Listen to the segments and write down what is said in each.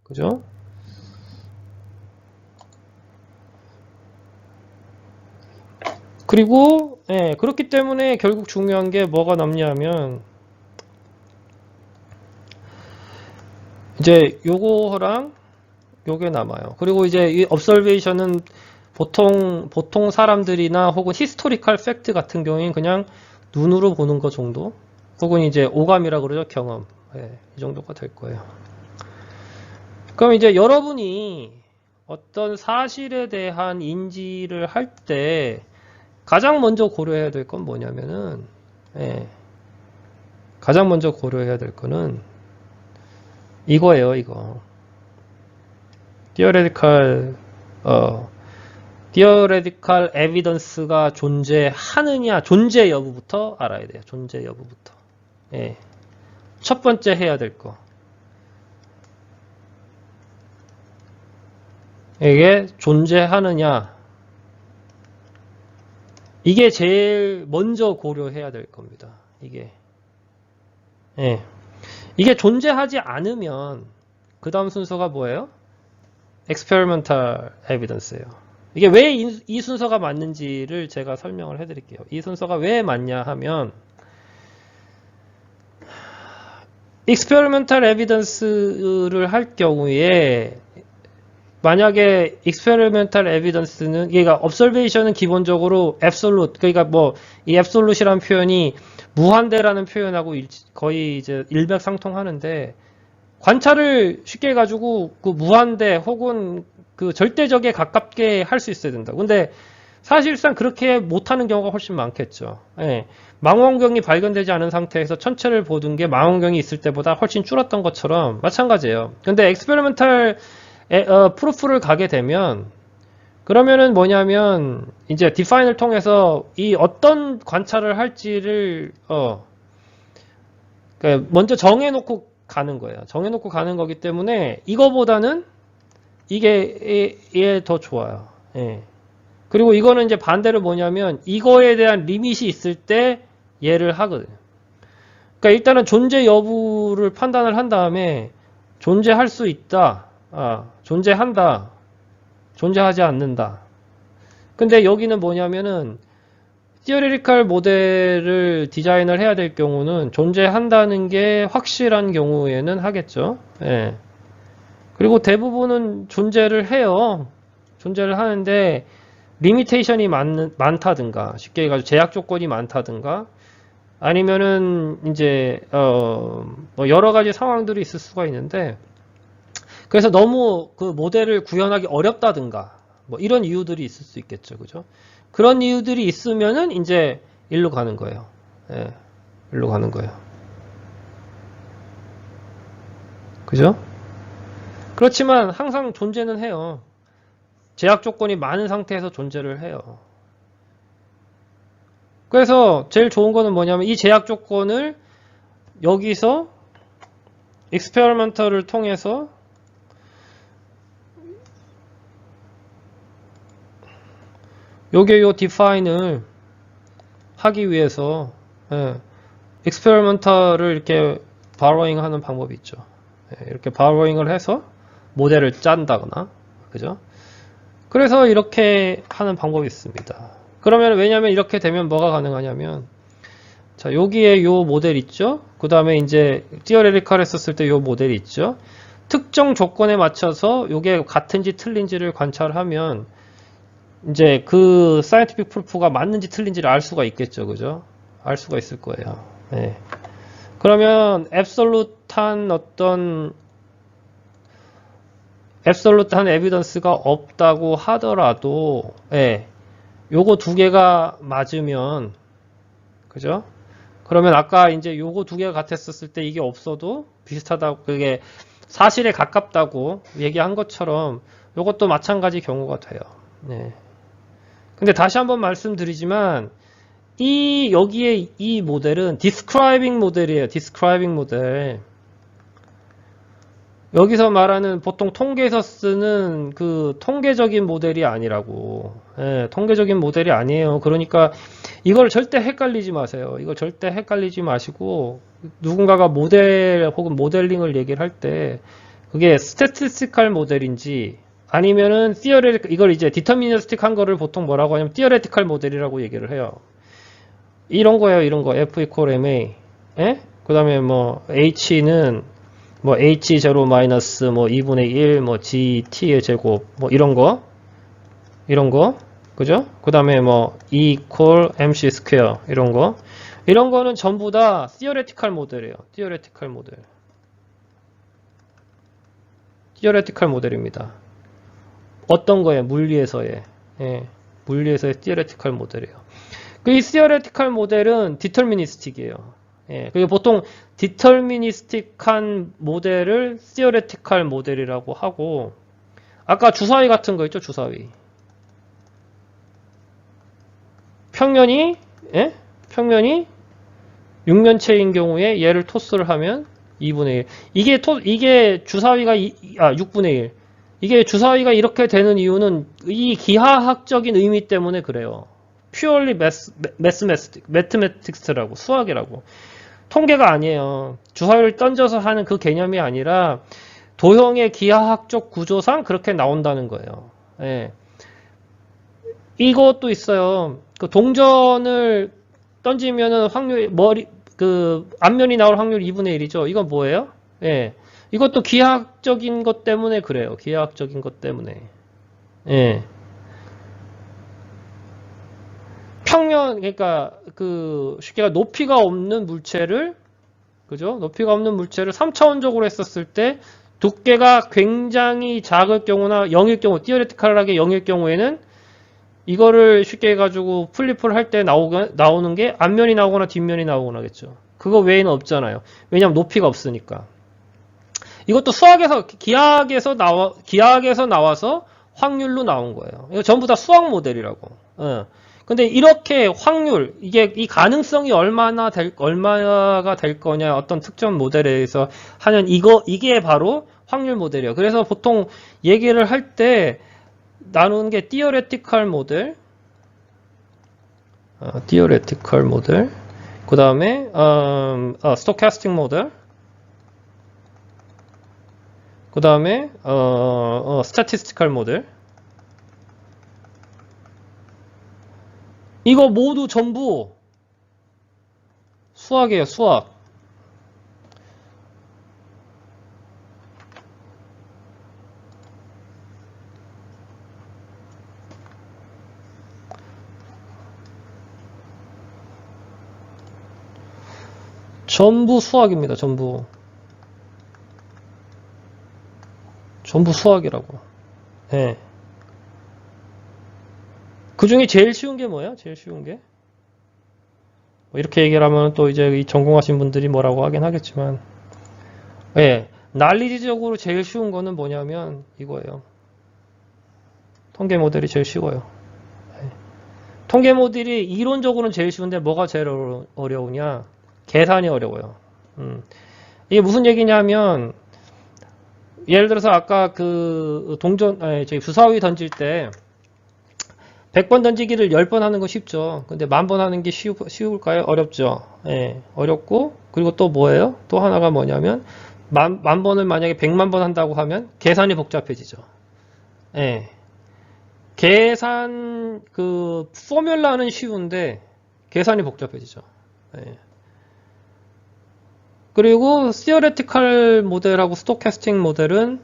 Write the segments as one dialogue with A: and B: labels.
A: 그죠? 그리고 예, 그렇기 때문에 결국 중요한 게 뭐가 남냐면 이제 요거랑 요게 남아요. 그리고 이제 이 observation은 보통 사람들이나 혹은 히스토리컬 팩트 같은 경우에는 그냥 눈으로 보는 거 정도, 혹은 이제 오감이라 그러죠. 경험. 예, 이 정도가 될 거예요. 그럼 이제 여러분이 어떤 사실에 대한 인지를 할 때 가장 먼저 고려해야 될 건 뭐냐면은, 예, 가장 먼저 고려해야 될 거는 이거예요, 이거. theoretical evidence가 존재하느냐, 존재 여부부터 알아야 돼요. 존재 여부부터. 예. 첫 번째 해야 될 거. 이게 존재하느냐. 이게 제일 먼저 고려해야 될 겁니다. 이게. 예. 이게 존재하지 않으면 그 다음 순서가 뭐예요? experimental evidence예요. 이게 왜 이 순서가 맞는지를 제가 설명을 해드릴게요. 이 순서가 왜 맞냐 하면 experimental evidence를 할 경우에 만약에 experimental evidence는, 그러니까 observation은 기본적으로 absolute, 그러니까 뭐 이 absolute이라는 표현이 무한대라는 표현하고 거의 이제 일맥상통하는데, 관찰을 쉽게 해가지고 그 무한대 혹은 그 절대적에 가깝게 할 수 있어야 된다. 근데 사실상 그렇게 못하는 경우가 훨씬 많겠죠. 예. 망원경이 발견되지 않은 상태에서 천체를 보던 게 망원경이 있을 때보다 훨씬 줄었던 것처럼 마찬가지예요. 근데 experimental 프루프를 가게 되면, 그러면은 뭐냐면 이제 디파인을 통해서 이 어떤 관찰을 할지를 그러니까 먼저 정해놓고 가는 거예요. 정해놓고 가는 거기 때문에 이거보다는 이게 더 좋아요. 예. 그리고 이거는 이제 반대로 뭐냐면 이거에 대한 리밋이 있을 때 얘를 하거든요. 그러니까 일단은 존재 여부를 판단을 한 다음에 존재할 수 있다, 존재한다, 존재하지 않는다. 근데 여기는 뭐냐면은 티어리티컬 모델을 디자인을 해야 될 경우는 존재한다는 게 확실한 경우에는 하겠죠. 예. 그리고 대부분은 존재를 해요. 존재를 하는데 리미테이션이 많다든가, 쉽게 해가지고 제약 조건이 많다든가, 아니면은 이제 뭐 여러 가지 상황들이 있을 수가 있는데, 그래서 너무 그 모델을 구현하기 어렵다든가 뭐 이런 이유들이 있을 수 있겠죠. 그죠? 그런 이유들이 있으면은 이제 일로 가는 거예요. 예, 일로 가는 거예요. 그죠? 그렇지만 항상 존재는 해요. 제약 조건이 많은 상태에서 존재를 해요. 그래서 제일 좋은 거는 뭐냐면 이 제약 조건을 여기서 익스페리먼터를 통해서 요게 요 디파인을 하기 위해서 익스페리먼터를 이렇게 바로잉 하는 방법이 있죠. 이렇게 바로잉을 해서 모델을 짠다거나, 그죠? 그래서 이렇게 하는 방법이 있습니다. 그러면 왜냐면 이렇게 되면 뭐가 가능하냐면, 자, 여기에 요 모델 있죠? 그 다음에 이제 티어레티컬 했었을 때 요 모델이 있죠? 특정 조건에 맞춰서 요게 같은지 틀린지를 관찰하면 이제 그 사이언티픽 프루프가 맞는지 틀린지를 알 수가 있겠죠. 그죠? 알 수가 있을 거예요. 네. 그러면 앱솔루트한 에비던스가 없다고 하더라도, 요거 두 개가 맞으면, 그죠? 그러면 아까 이제 요거 두 개가 같았었을 때 이게 없어도 비슷하다고, 그게 사실에 가깝다고 얘기한 것처럼 요것도 마찬가지 경우가 돼요. 네. 근데 다시 한번 말씀드리지만, 여기에 이 모델은 describing 모델이에요. describing 모델. 여기서 말하는 보통 통계에서 쓰는 그 통계적인 모델이 아니라고. 통계적인 모델이 아니에요. 그러니까 이걸 절대 헷갈리지 마세요. 이거 절대 헷갈리지 마시고, 누군가가 모델 혹은 모델링을 얘기를 할 때 그게 스태티스티컬 모델인지 아니면은 이걸 이제 디터미니스틱 한 거를 보통 뭐라고 하냐면 theoretical 모델이라고 얘기를 해요. 이런 거예요, 이런 거. F equal ma. 예? 그 다음에 뭐 h는 뭐 h0 마이너스 뭐 2분의 1 뭐 gt의 제곱 뭐 이런 거 그죠? 그 다음에 뭐 e equal mc 스퀘어 이런 거는 전부 다 theoretical 모델이에요. theoretical 모델입니다. 어떤 거예요? 물리에서의 예, 물리에서의 theoretical 모델이에요. 이 theoretical 모델은 deterministic이에요. 예, 그리고 보통 deterministic한 모델을 theoretical 모델이라고 하고 아까 주사위 같은 거 있죠? 주사위. 평면이 예? 평면이 육면체인 경우에 얘를 토스를 하면 2분의 1. 이게 주사위가 6분의 1. 이게 주사위가 이렇게 되는 이유는 이 기하학적인 의미 때문에 그래요. purely mathematics라고 수학이라고. 통계가 아니에요. 주사위를 던져서 하는 그 개념이 아니라 도형의 기하학적 구조상 그렇게 나온다는 거예요. 예. 이것도 있어요. 그 동전을 던지면은 앞면이 나올 확률 2분의 1이죠. 이건 뭐예요? 예. 이것도 기하학적인 것 때문에 그래요. 기하학적인 것 때문에. 예. 그러니까 쉽게 말해 높이가 없는 물체를 그죠? 높이가 없는 물체를 3차원적으로 했었을 때 두께가 굉장히 작을 경우나 0일 경우, 티어레티컬하게 0일 경우에는 이거를 쉽게 해가지고 플립을 할 때 나오는 게 앞면이 나오거나 뒷면이 나오거나 하겠죠. 그거 외에는 없잖아요. 왜냐하면 높이가 없으니까. 이것도 기하학에서 나와서 확률로 나온 거예요. 이거 전부 다 수학 모델이라고. 근데 이렇게 이 가능성이 얼마가 될 거냐, 어떤 특정 모델에 의해서 하는 이게 바로 확률 모델이에요. 그래서 보통 얘기를 할 때 나누는 게 theoretical 모델, 그 다음에, stochastic 모델, 그 다음에, statistical 모델. 이거 모두 전부 수학이에요, 수학. 전부 수학입니다, 전부. 전부 수학이라고. 예. 그 중에 제일 쉬운 게 뭐야? 제일 쉬운 게? 뭐 이렇게 얘기를 하면 또 이제 전공하신 분들이 뭐라고 하긴 하겠지만, 예. 난리지적으로 제일 쉬운 거는 뭐냐면 이거예요. 통계 모델이 제일 쉬워요. 예. 통계 모델이 이론적으로는 제일 쉬운데 뭐가 제일 어려우냐? 계산이 어려워요. 이게 무슨 얘기냐면, 예를 들어서 아까 저희 주사위 던질 때 100번 던지기를 10번 하는 거 쉽죠. 근데 10,000번 하는 게 쉬울까요? 어렵죠. 예, 어렵고, 그리고 또 뭐예요? 또 하나가 뭐냐면, 만 번을 만약에 100만 번 한다고 하면 계산이 복잡해지죠. 예. 포뮬라는 쉬운데, 계산이 복잡해지죠. 예. 그리고, theoretical 모델하고 스토캐스틱 모델은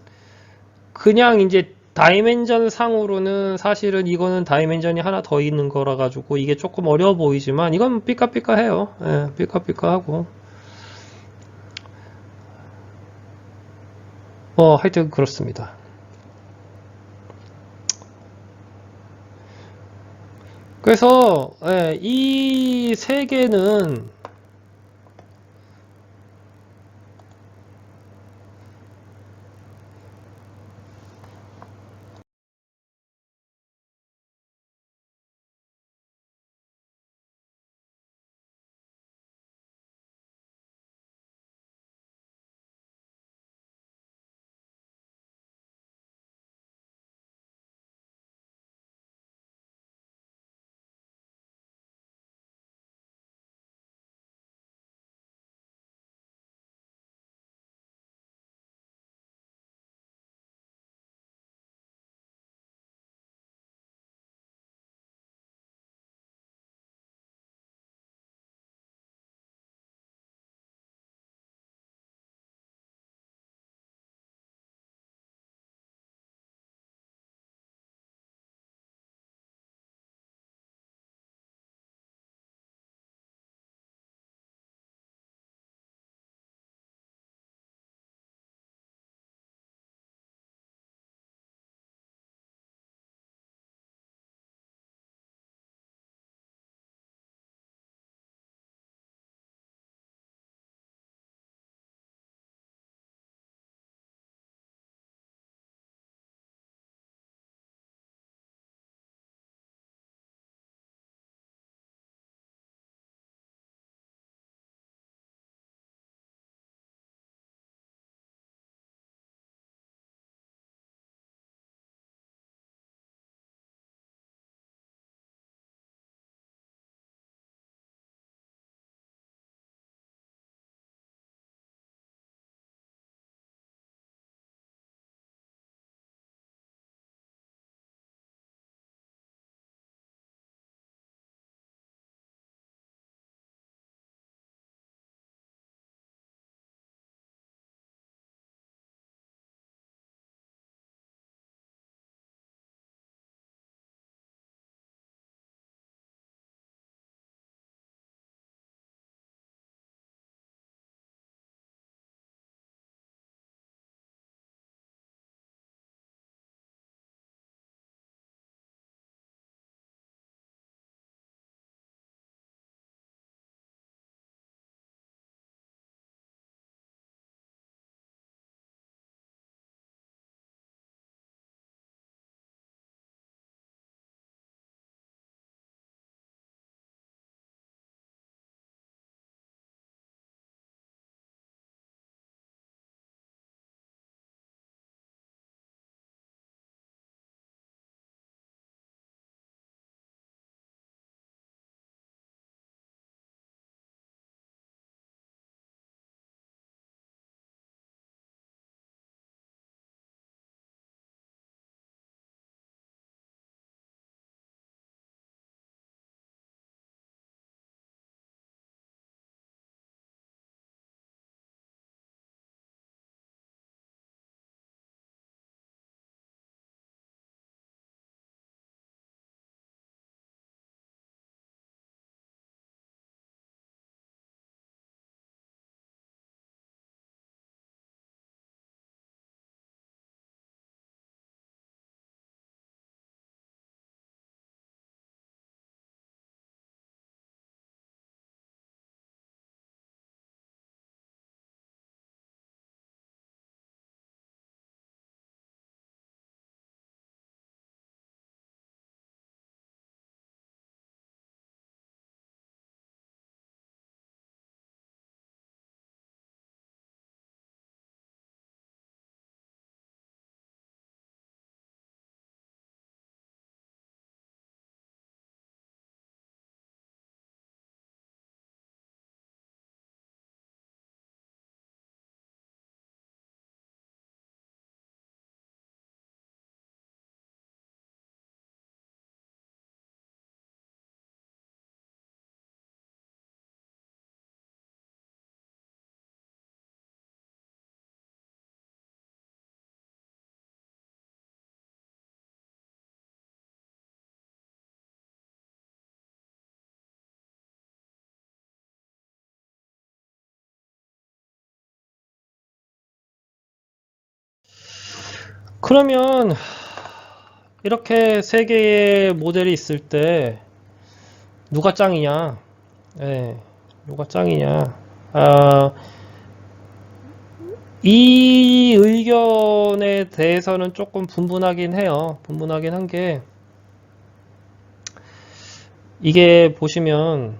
A: 그냥 이제 다이멘전 상으로는 사실은 이거는 다이멘전이 하나 더 있는 거라 가지고 이게 조금 어려워 보이지만 이건 삐까삐까해요. 예, 삐까삐까하고. 하여튼 그렇습니다. 그래서 이 세 개는 그러면 이렇게 세 개의 모델이 있을 때 누가 짱이냐? 예, 누가 짱이냐? 이 의견에 대해서는 조금 분분하긴 해요. 분분하긴 한 게, 이게 보시면,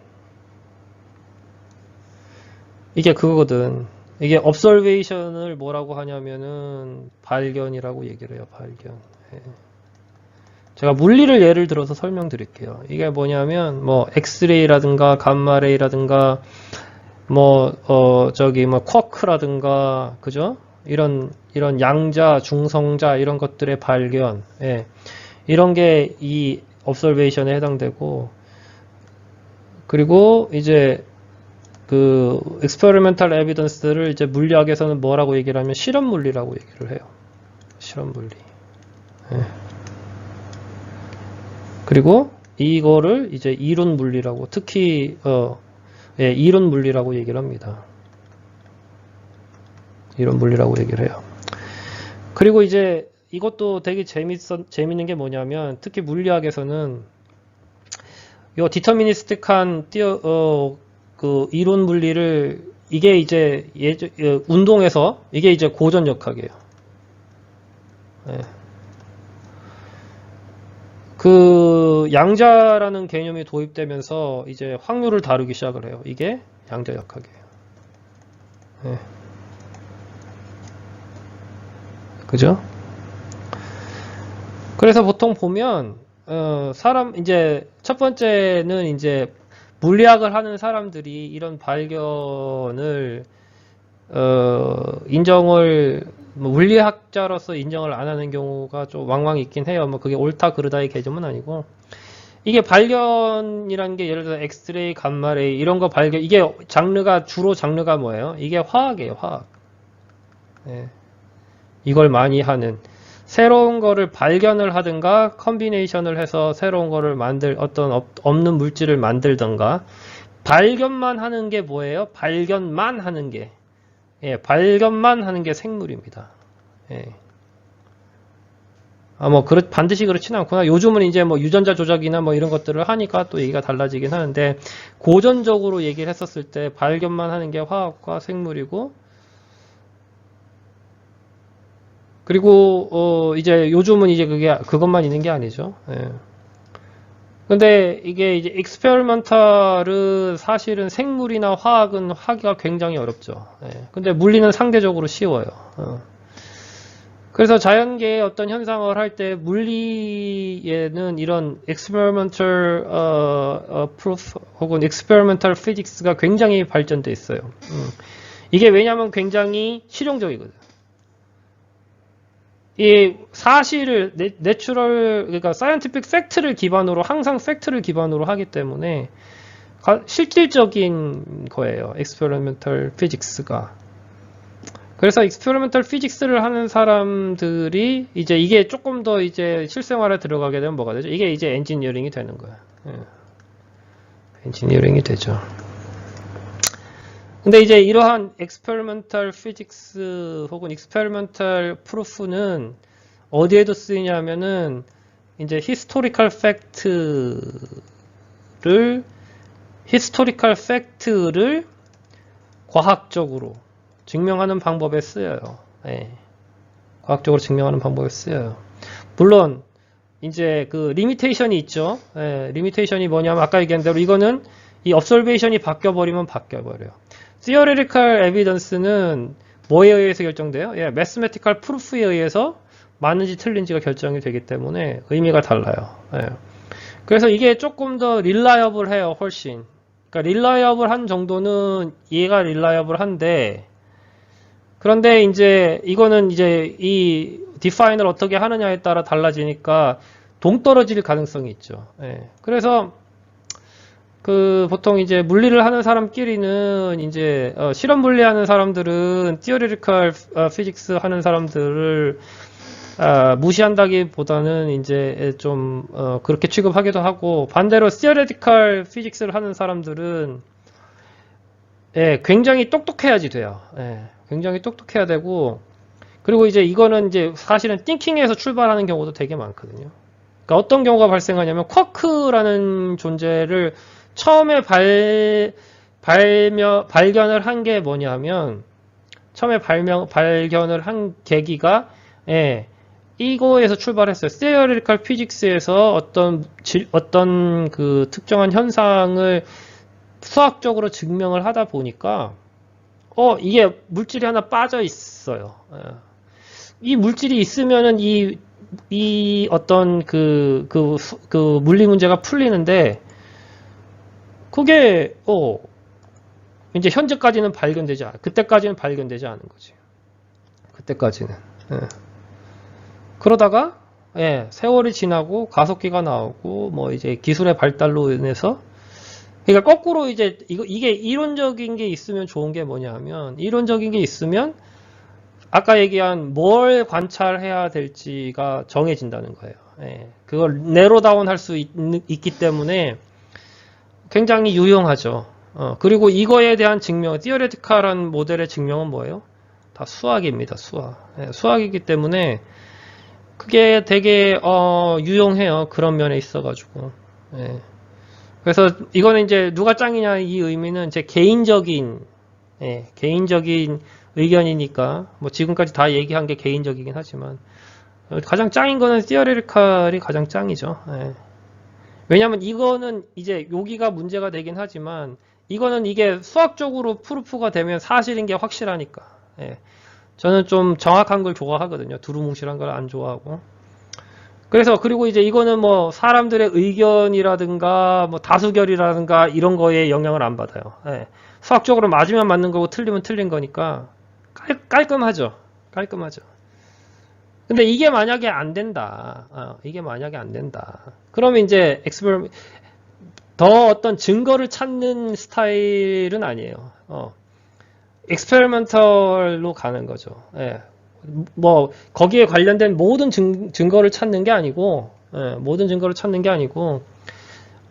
A: 이게 그거거든. 이게 observation을 뭐라고 하냐면은 발견이라고 얘기를 해요. 발견. 예. 제가 물리를 예를 들어서 설명드릴게요. 이게 뭐냐면 뭐 엑스레이라든가 감마레이라든가 뭐 쿼크라든가 그죠? 이런 양자, 중성자 이런 것들의 발견. 예. 이런 게 이 observation에 해당되고, 그리고 이제 그 experimental evidence를 이제 물리학에서는 뭐라고 얘기를 하면 실험 물리라고 얘기를 해요. 실험 물리. 예. 그리고 이거를 이제 이론 물리라고, 특히 예, 이론 물리라고 얘기를 합니다. 이론 물리라고 얘기를 해요. 그리고 이제 이것도 되게 재밌는 게 뭐냐면, 특히 물리학에서는 요 디터미니스틱한 그 이론 물리를, 이게 이제 운동에서 이게 이제 고전역학이에요. 예. 그 양자라는 개념이 도입되면서 이제 확률을 다루기 시작을 해요. 이게 양자역학이에요. 예. 그죠? 그래서 보통 보면 이제 첫 번째는 이제 물리학을 하는 사람들이 이런 발견을 인정을, 물리학자로서 인정을 안 하는 경우가 좀 왕왕 있긴 해요. 뭐 그게 옳다 그르다의 개념은 아니고, 이게 발견이라는 게 예를 들어 엑스레이, 감마레이 이런 거 발견, 이게 주로 장르가 뭐예요? 이게 화학이에요. 화학. 예. 이걸 많이 하는, 새로운 거를 발견을 하든가 컨비네이션을 해서 새로운 거를 어떤 없는 물질을 만들든가, 발견만 하는 게 뭐예요? 발견만 하는 게, 예, 발견만 하는 게 생물입니다. 예. 반드시 그렇지는 않구나. 요즘은 이제 뭐 유전자 조작이나 뭐 이런 것들을 하니까 또 얘기가 달라지긴 하는데, 고전적으로 얘기를 했었을 때 발견만 하는 게 화학과 생물이고, 그리고 이제 요즘은 이제 그것만 있는 게 아니죠. 예. 근데 이게 이제 익스페리먼탈은 사실은 생물이나 화학은 하기가 굉장히 어렵죠. 예. 근데 물리는 상대적으로 쉬워요. 그래서 자연계의 어떤 현상을 할 때 물리에는 이런 experimental proof 혹은 experimental physics가 굉장히 발전돼 있어요. 이게 왜냐하면 굉장히 실용적이거든. 이 사실을 그러니까 scientific fact를 기반으로, 항상 팩트를 기반으로 하기 때문에 실질적인 거예요. experimental physics가. 그래서 experimental physics를 하는 사람들이 이제 이게 조금 더 이제 실생활에 들어가게 되면 뭐가 되죠? 이게 이제 엔지니어링이 되는 거야. 엔지니어링이 되죠. 근데 이제 이러한 experimental physics 혹은 experimental proof는 어디에도 쓰이냐면은 이제 historical fact를 과학적으로 증명하는 방법에 쓰여요. 예. 과학적으로 증명하는 방법에 쓰여요. 물론 이제 그 리미테이션이 있죠. 예. 리미테이션이 뭐냐면 아까 얘기한 대로 이거는 이 observation이 바뀌어버리면 바뀌어버려요. theoretical evidence는 뭐에 의해서 결정돼요? 예, mathematical proof에 의해서 맞는지 틀린지가 결정이 되기 때문에 의미가 달라요. 예. 그래서 이게 조금 더 reliable해요, 훨씬. 그러니까 reliable한 정도는 얘가 reliable한데, 그런데 이제 이거는 이제 이 define을 어떻게 하느냐에 따라 달라지니까 동떨어질 가능성이 있죠. 예. 그래서 그 보통 이제 물리를 하는 사람끼리는 이제 실험 물리 하는 사람들은 theoretical physics 하는 사람들을 무시한다기보다는 이제 좀 그렇게 취급하기도 하고, 반대로 theoretical physics를 하는 사람들은 예, 굉장히 똑똑해야지 돼요. 예, 굉장히 똑똑해야 되고, 그리고 이제 이거는 이제 사실은 띵킹에서 출발하는 경우도 되게 많거든요. 그러니까 어떤 경우가 발생하냐면 쿼크라는 존재를 처음에 발견을 한 게 뭐냐면 처음에 발견을 한 계기가 이거에서 출발했어요. Theoretical Physics에서 어떤 그 특정한 현상을 수학적으로 증명을 하다 보니까 이게 물질이 하나 빠져 있어요. 이 물질이 있으면은 이 어떤 그 물리 문제가 풀리는데 그게 이제 현재까지는 그때까지는 발견되지 않은 거지. 그때까지는. 그러다가 세월이 지나고 가속기가 나오고 뭐 이제 기술의 발달로 인해서 그러니까 거꾸로 이제 이게 이론적인 게 있으면 좋은 게 뭐냐면 이론적인 게 있으면 아까 얘기한 뭘 관찰해야 될지가 정해진다는 거예요. 그걸 내로다운 할 수 있기 때문에 굉장히 유용하죠. 그리고 이거에 대한 증명, 티어레티컬한 모델의 증명은 뭐예요? 다 수학입니다. 수학이기 때문에 그게 되게 유용해요. 그런 면에 있어가지고. 그래서 이거는 이제 누가 짱이냐 이 의미는 제 개인적인 의견이니까 뭐 지금까지 다 얘기한 게 개인적이긴 하지만 가장 짱인 거는 티어레티컬이 가장 짱이죠. 왜냐면 이거는 이제 여기가 문제가 되긴 하지만 이거는 이게 수학적으로 프루프가 되면 사실인 게 확실하니까. 저는 좀 정확한 걸 좋아하거든요. 두루뭉실한 걸 안 좋아하고. 그래서 그리고 이제 이거는 뭐 사람들의 의견이라든가 뭐 다수결이라든가 이런 거에 영향을 안 받아요. 수학적으로 맞으면 맞는 거고 틀리면 틀린 거니까 깔끔하죠. 근데 이게 만약에 안 된다. 그러면 이제 더 어떤 증거를 찾는 스타일은 아니에요. experimental로 가는 거죠. 뭐 거기에 관련된 모든 증거를 찾는 게 아니고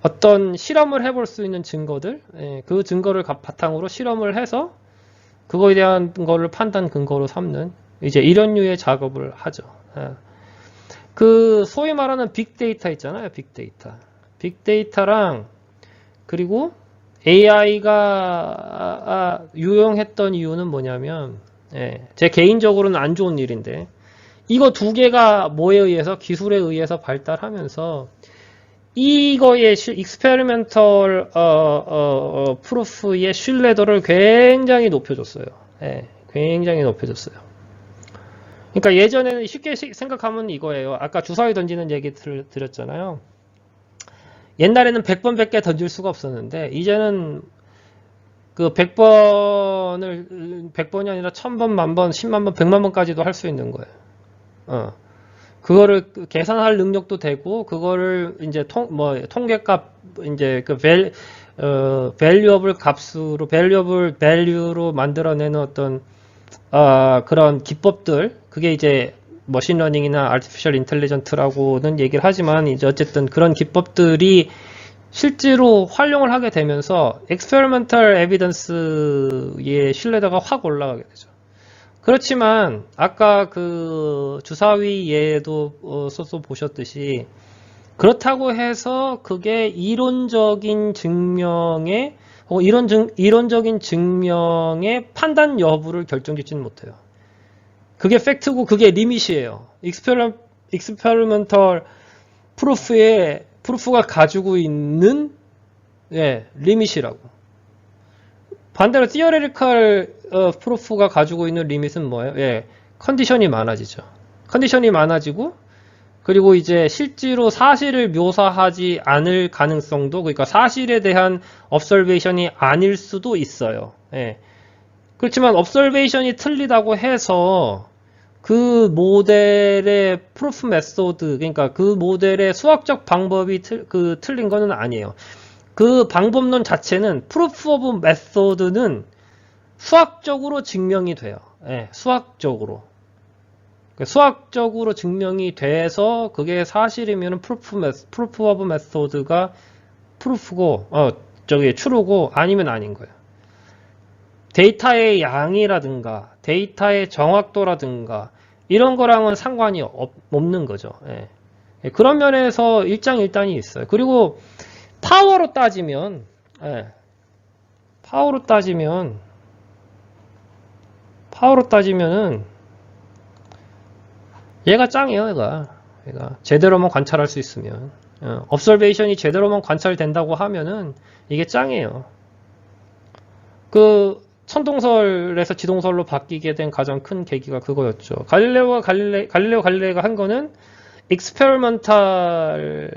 A: 어떤 실험을 해볼 수 있는 증거들, 그 증거를 바탕으로 실험을 해서 그거에 대한 거를 판단 근거로 삼는 이제 이런 류의 작업을 하죠. 그 소위 말하는 빅데이터 있잖아요. 빅데이터랑 그리고 AI가 유용했던 이유는 뭐냐면 제 개인적으로는 안 좋은 일인데 이거 두 개가 뭐에 의해서 기술에 의해서 발달하면서 이거의 익스페리멘털 프루프의 신뢰도를 굉장히 높여줬어요. 굉장히 높여줬어요. 그러니까 예전에는 쉽게 생각하면 이거예요. 아까 주사위 던지는 얘기 드렸잖아요. 옛날에는 100번 100개 던질 수가 없었는데 이제는 그 100번이 아니라 1000번, 만번, 10만 번, 100만 번까지도 할 수 있는 거예요. 그거를 계산할 능력도 되고 그거를 이제 통계값 이제 그 valuable 값으로 value로 만들어내는 어떤 그런 기법들 그게 이제 머신러닝이나 artificial intelligence라고는 얘기를 하지만 이제 어쨌든 그런 기법들이 실제로 활용을 하게 되면서 experimental evidence의 신뢰도가 확 올라가게 되죠. 그렇지만 아까 그 주사위 예도 써서 보셨듯이 그렇다고 해서 그게 이론적인 증명의 이론적인 증명의 판단 여부를 결정짓지는 못해요. 그게 팩트고 그게 리밋이에요. experimental 프루프가 가지고 있는 리밋이라고. 반대로 theoretical 프루프가 가지고 있는 리밋은 뭐예요? 컨디션이 많아지죠. 컨디션이 많아지고 그리고 이제 실제로 사실을 묘사하지 않을 가능성도 그러니까 사실에 대한 observation이 아닐 수도 있어요. 그렇지만 observation이 틀리다고 해서 그 모델의 proof method 그러니까 그 모델의 수학적 방법이 틀린 거는 아니에요. 그 방법론 자체는 proof of method는 수학적으로 증명이 돼요. 수학적으로 증명이 돼서 그게 사실이면 proof of method가 proof고 true고 아니면 아닌 거예요. 데이터의 양이라든가 데이터의 정확도라든가 이런 거랑은 상관이 없는 거죠. 예. 예, 그런 면에서 일장일단이 있어요. 그리고 파워로 따지면, 예, 파워로 따지면은 얘가 짱이에요. 얘가 제대로만 관찰할 수 있으면, observation이 제대로만 관찰된다고 하면은 이게 짱이에요. 그 천동설에서 지동설로 바뀌게 된 가장 큰 계기가 그거였죠. 갈릴레오 갈릴레이가 한 거는 익스페리먼탈에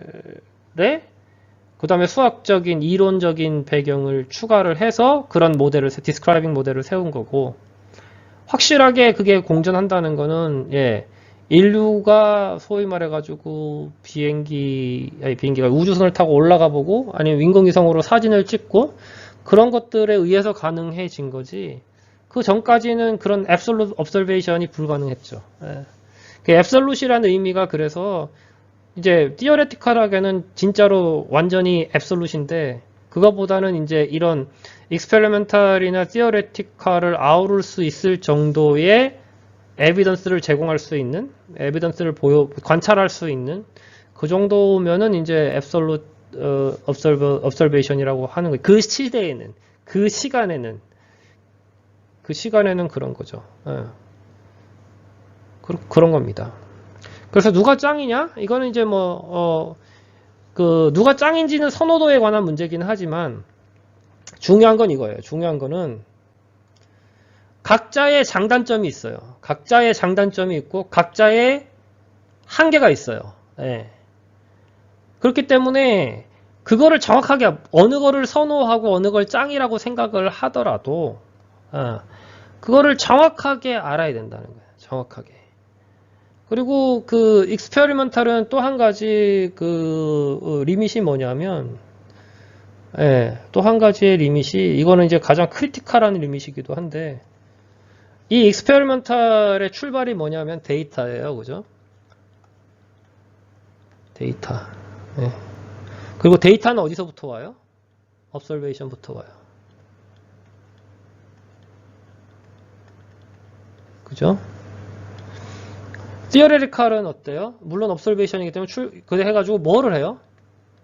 A: 그 다음에 수학적인 이론적인 배경을 추가를 해서 그런 모델을 디스크라이빙 모델을 세운 거고, 확실하게 그게 공전한다는 거는 인류가 소위 말해가지고 비행기가 우주선을 타고 올라가 보고 아니면 인공위성으로 사진을 찍고 그런 것들에 의해서 가능해진 거지, 그 전까지는 그런 absolute observation이 불가능했죠. 그 absolute이라는 의미가 그래서 이제 theoretical하게는 진짜로 완전히 absolute인데, 그거보다는 이제 이런 experimental이나 theoretical을 아우를 수 있을 정도의 evidence를 제공할 수 있는, evidence를 관찰할 수 있는 그 정도면은 이제 absolute observation이라고 하는 거예요. 그 시대에는, 그 시간에는 그런 거죠. 그런 겁니다. 그래서 누가 짱이냐? 이거는 이제 누가 짱인지는 선호도에 관한 문제긴 하지만, 중요한 건 이거예요. 중요한 거는 각자의 장단점이 있어요. 각자의 장단점이 있고 각자의 한계가 있어요. 그렇기 때문에 그거를 정확하게 어느 거를 선호하고 어느 걸 짱이라고 생각을 하더라도 그거를 정확하게 알아야 된다는 거예요. 정확하게. 그리고 그 익스페리먼탈은 또 한 가지 그 리밋이 뭐냐면, 또 한 가지의 리밋이, 이거는 이제 가장 크리티컬한 리밋이기도 한데, 이 익스페리먼탈의 출발이 뭐냐면 데이터예요. 그죠? 데이터. 그리고 데이터는 어디서부터 와요? observation부터 와요. 그죠? theoretical은 어때요? 물론 observation이기 때문에 그래 해가지고 뭐를 해요?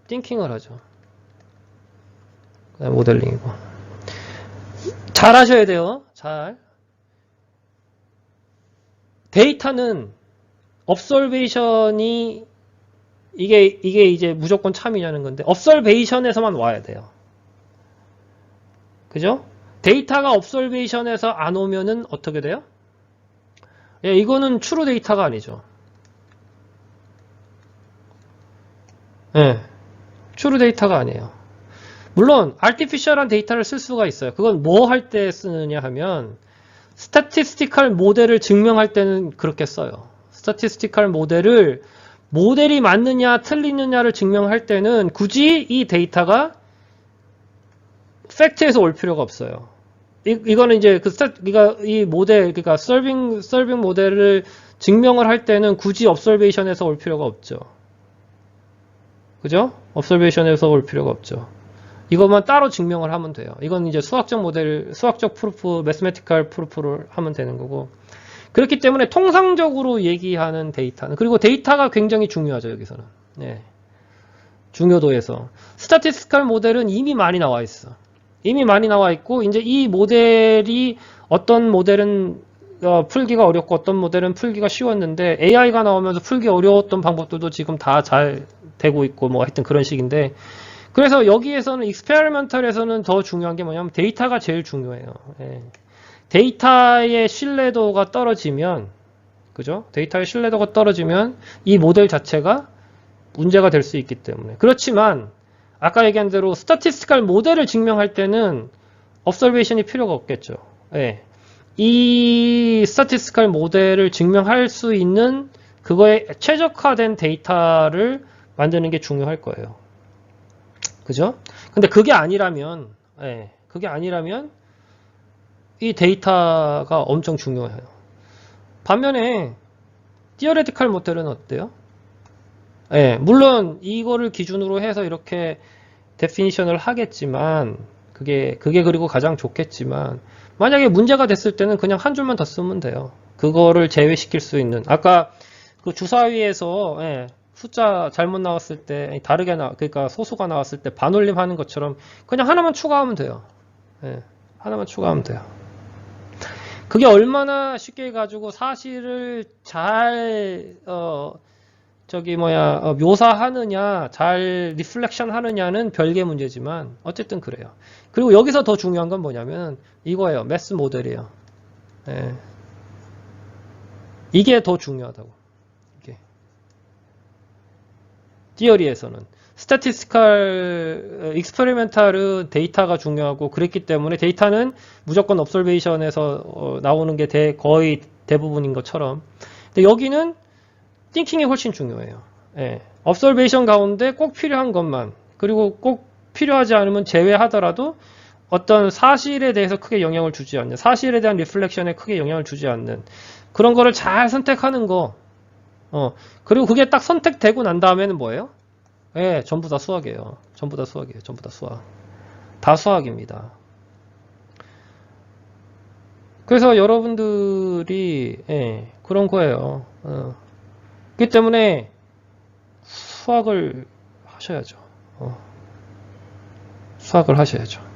A: thinking을 하죠. 그다음에 모델링이고. 잘 하셔야 돼요. 잘. 데이터는 observation이 이게 이제 무조건 참이냐는 건데, observation에서만 와야 돼요. 그죠? 데이터가 observation에서 안 오면은 어떻게 돼요? 이거는 true 데이터가 아니죠. true 데이터가 아니에요. 물론 artificial한 데이터를 쓸 수가 있어요. 그건 뭐 할 때 쓰느냐 하면 statistical 모델을 증명할 때는 그렇게 써요. statistical 모델이 맞느냐 틀리느냐를 증명할 때는 굳이 이 데이터가 팩트에서 올 필요가 없어요. 이거는 이제 이 모델, 그러니까 서빙 모델을 증명을 할 때는 굳이 observation에서 올 필요가 없죠. 그죠? observation에서 올 필요가 없죠. 이것만 따로 증명을 하면 돼요. 이건 이제 수학적 프루프, mathematical 프루프를 하면 되는 거고. 그렇기 때문에 통상적으로 얘기하는 데이터는, 그리고 데이터가 굉장히 중요하죠, 여기서는. 중요도에서. statistical 모델은 이미 많이 나와 있어. 이미 많이 나와 있고, 이제 이 모델이 어떤 모델은 풀기가 어렵고 어떤 모델은 풀기가 쉬웠는데, AI가 나오면서 풀기 어려웠던 방법들도 지금 다 잘 되고 있고, 뭐 하여튼 그런 식인데, 그래서 여기에서는 익스페리먼탈에서는 더 중요한 게 뭐냐면 데이터가 제일 중요해요. 데이터의 신뢰도가 떨어지면, 그죠? 데이터의 신뢰도가 떨어지면 이 모델 자체가 문제가 될 수 있기 때문에. 그렇지만 아까 얘기한 대로 스타티스티컬 모델을 증명할 때는 observation이 필요가 없겠죠. 이 스타티스티컬 모델을 증명할 수 있는 그거에 최적화된 데이터를 만드는 게 중요할 거예요. 그죠? 근데 그게 아니라면 이 데이터가 엄청 중요해요. 반면에 theoretical 모델은 어때요? 물론 이거를 기준으로 해서 이렇게 데피니션을 하겠지만 그게 그리고 가장 좋겠지만, 만약에 문제가 됐을 때는 그냥 한 줄만 더 쓰면 돼요. 그거를 제외시킬 수 있는, 아까 그 주사위에서 숫자 잘못 나왔을 때 다르게 그러니까 소수가 나왔을 때 반올림 하는 것처럼 그냥 하나만 추가하면 돼요. 하나만 추가하면 돼요. 그게 얼마나 쉽게 가지고 사실을 잘 묘사하느냐, 잘 리플렉션 하느냐는 별개 문제지만 어쨌든 그래요. 그리고 여기서 더 중요한 건 뭐냐면 이거예요. 매스 모델이에요. 이게 더 중요하다고. 이게. 티어리에서는 스태티스티컬 익스페리멘탈은 데이터가 중요하고 그랬기 때문에 데이터는 무조건 observation에서 나오는 게 거의 대부분인 것처럼. 근데 여기는 thinking이 훨씬 중요해요. observation 가운데 꼭 필요한 것만, 그리고 꼭 필요하지 않으면 제외하더라도 어떤 사실에 대해서 크게 영향을 주지 않는, 사실에 대한 리플렉션에 크게 영향을 주지 않는 그런 거를 잘 선택하는 거. 그리고 그게 딱 선택되고 난 다음에는 뭐예요? 전부 다 수학이에요. 전부 다 수학이에요. 전부 다 수학. 다 수학입니다. 그래서 여러분들이 그런 거예요. 그렇기 때문에 수학을 하셔야죠. 수학을 하셔야죠.